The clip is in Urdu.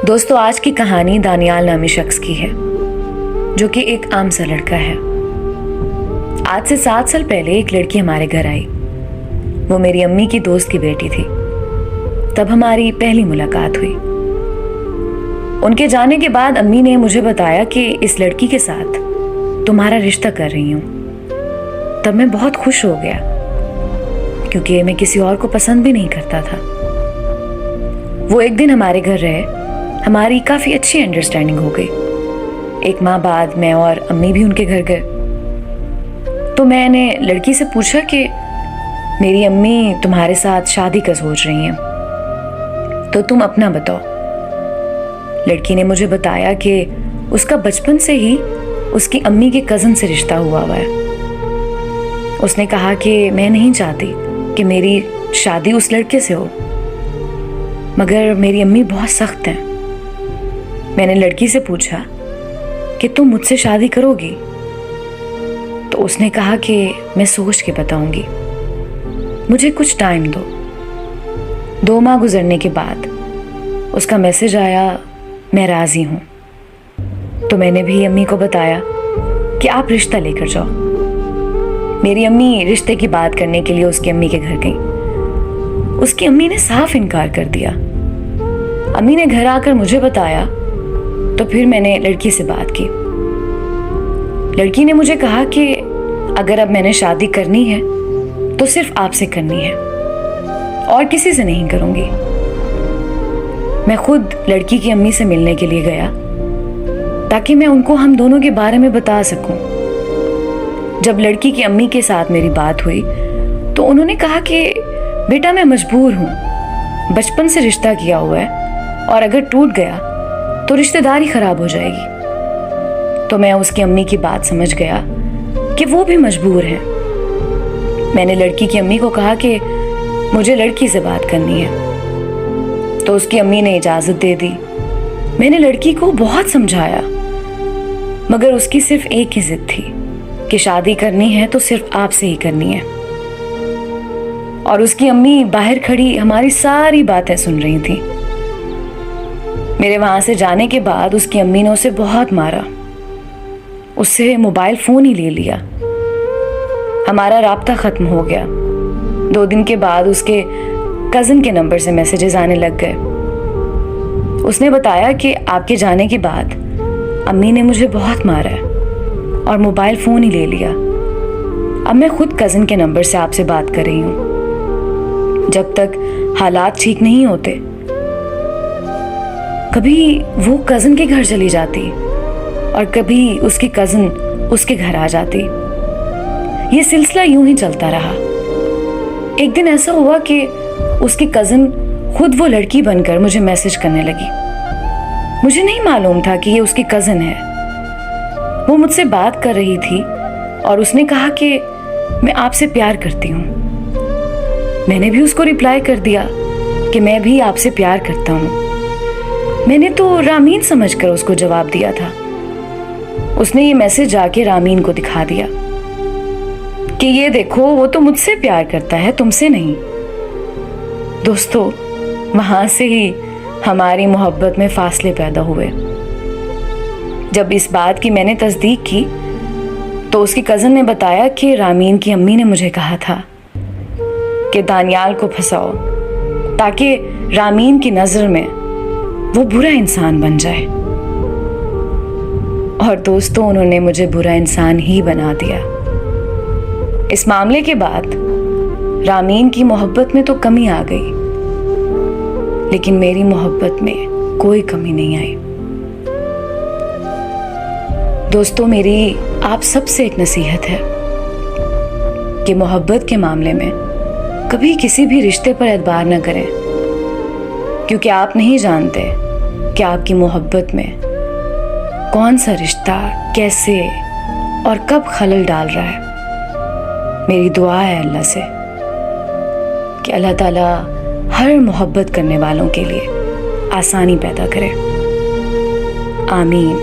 دوستو آج کی کہانی دانیال نامی شخص کی ہے جو کہ ایک عام سا لڑکا ہے۔ آج سے 7 سال پہلے ایک لڑکی ہمارے گھر آئی۔ وہ میری امی کی دوست کی بیٹی تھی۔ تب ہماری پہلی ملاقات ہوئی۔ ان کے جانے کے بعد امی نے مجھے بتایا کہ اس لڑکی کے ساتھ تمہارا رشتہ کر رہی ہوں۔ تب میں بہت خوش ہو گیا کیونکہ میں کسی اور کو پسند بھی نہیں کرتا تھا۔ وہ ایک دن ہمارے گھر رہے، ہماری کافی اچھی انڈرسٹینڈنگ ہو گئی۔ ایک ماہ بعد میں اور امی بھی ان کے گھر گئے تو میں نے لڑکی سے پوچھا کہ میری امی تمہارے ساتھ شادی کا سوچ رہی ہیں تو تم اپنا بتاؤ۔ لڑکی نے مجھے بتایا کہ اس کا بچپن سے ہی اس کی امی کے کزن سے رشتہ ہوا ہے۔ اس نے کہا کہ میں نہیں چاہتی کہ میری شادی اس لڑکے سے ہو، مگر میری امی بہت سخت ہیں۔ میں نے لڑکی سے پوچھا کہ تم مجھ سے شادی کرو گی؟ تو اس نے کہا کہ میں سوچ کے بتاؤں گی، مجھے کچھ ٹائم دو۔ 2 ماہ گزرنے کے بعد اس کا میسج آیا، میں راضی ہوں۔ تو میں نے بھی امی کو بتایا کہ آپ رشتہ لے کر جاؤ۔ میری امی رشتے کی بات کرنے کے لیے اس کی امی کے گھر گئیں۔ اس کی امی نے صاف انکار کر دیا۔ امی نے گھر آ کر مجھے بتایا تو پھر میں نے لڑکی سے بات کی۔ لڑکی نے مجھے کہا کہ اگر اب میں نے شادی کرنی ہے تو صرف آپ سے کرنی ہے اور کسی سے نہیں کروں گی۔ میں خود لڑکی کی امی سے ملنے کے لیے گیا تاکہ میں ان کو ہم دونوں کے بارے میں بتا سکوں۔ جب لڑکی کی امی کے ساتھ میری بات ہوئی تو انہوں نے کہا کہ بیٹا میں مجبور ہوں، بچپن سے رشتہ کیا ہوا ہے اور اگر ٹوٹ گیا تو رشتہ داری خراب ہو جائے گی۔ تو میں اس کی امی کی بات سمجھ گیا کہ وہ بھی مجبور ہیں۔ میں نے لڑکی کی امی کو کہا کہ مجھے لڑکی سے بات کرنی ہے تو اس کی امی نے اجازت دے دی۔ میں نے لڑکی کو بہت سمجھایا مگر اس کی صرف ایک ہی ضد تھی کہ شادی کرنی ہے تو صرف آپ سے ہی کرنی ہے۔ اور اس کی امی باہر کھڑی ہماری ساری باتیں سن رہی تھی۔ میرے وہاں سے جانے کے بعد اس کی امی نے اسے بہت مارا، اس سے موبائل فون ہی لے لیا۔ ہمارا رابطہ ختم ہو گیا۔ 2 دن کے بعد اس کے کزن کے نمبر سے میسیجز آنے لگ گئے۔ اس نے بتایا کہ آپ کے جانے کے بعد امی نے مجھے بہت مارا ہے اور موبائل فون ہی لے لیا۔ اب میں خود کزن کے نمبر سے آپ سے بات کر رہی ہوں۔ جب تک حالات ٹھیک نہیں ہوتے کبھی وہ کزن کے گھر چلی جاتی اور کبھی اس کی کزن اس کے گھر آ جاتی۔ یہ سلسلہ یوں ہی چلتا رہا۔ ایک دن ایسا ہوا کہ اس کی کزن خود وہ لڑکی بن کر مجھے میسج کرنے لگی۔ مجھے نہیں معلوم تھا کہ یہ اس کی کزن ہے۔ وہ مجھ سے بات کر رہی تھی اور اس نے کہا کہ میں آپ سے پیار کرتی ہوں۔ میں نے بھی اس کو ریپلائی کر دیا کہ میں بھی آپ سے پیار کرتا ہوں۔ میں نے تو رامین سمجھ کر اس کو جواب دیا تھا۔ اس نے یہ میسج جا کے رامین کو دکھا دیا کہ یہ دیکھو وہ تو مجھ سے پیار کرتا ہے، تم سے نہیں۔ دوستو وہاں سے ہی ہماری محبت میں فاصلے پیدا ہوئے۔ جب اس بات کی میں نے تصدیق کی تو اس کی کزن نے بتایا کہ رامین کی امی نے مجھے کہا تھا کہ دانیال کو پھنساؤ تاکہ رامین کی نظر میں وہ برا انسان بن جائے۔ اور دوستو انہوں نے مجھے برا انسان ہی بنا دیا۔ اس معاملے کے بعد رامین کی محبت میں تو کمی آ گئی لیکن میری محبت میں کوئی کمی نہیں آئی۔ دوستو میری آپ سب سے ایک نصیحت ہے کہ محبت کے معاملے میں کبھی کسی بھی رشتے پر اعتبار نہ کریں، کیونکہ آپ نہیں جانتے کہ آپ کی محبت میں کون سا رشتہ کیسے اور کب خلل ڈال رہا ہے۔ میری دعا ہے اللہ سے کہ اللہ تعالیٰ ہر محبت کرنے والوں کے لیے آسانی پیدا کرے۔ آمین۔